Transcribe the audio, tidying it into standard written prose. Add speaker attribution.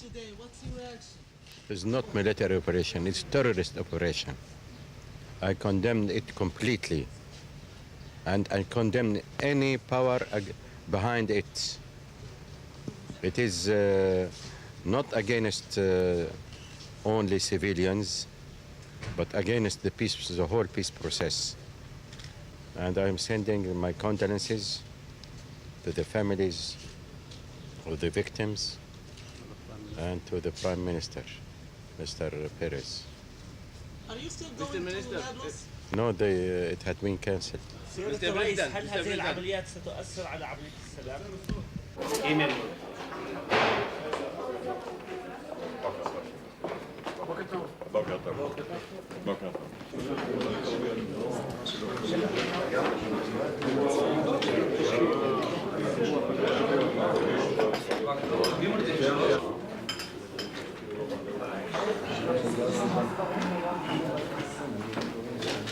Speaker 1: today. What's your reaction?
Speaker 2: It's not military operation, it's terrorist operation. I condemn it completely. And I condemn any power behind it. It is not against only civilians, but against the whole peace process. And I'm sending my condolences to the families of the victims and to the Prime Minister, Mr. Perez.
Speaker 1: Are you still going to Nablus?
Speaker 2: No, it had been cancelled.
Speaker 3: سيادة الرئيس هل هذه العمليات ستؤثر على عملية السلام؟
Speaker 4: Bok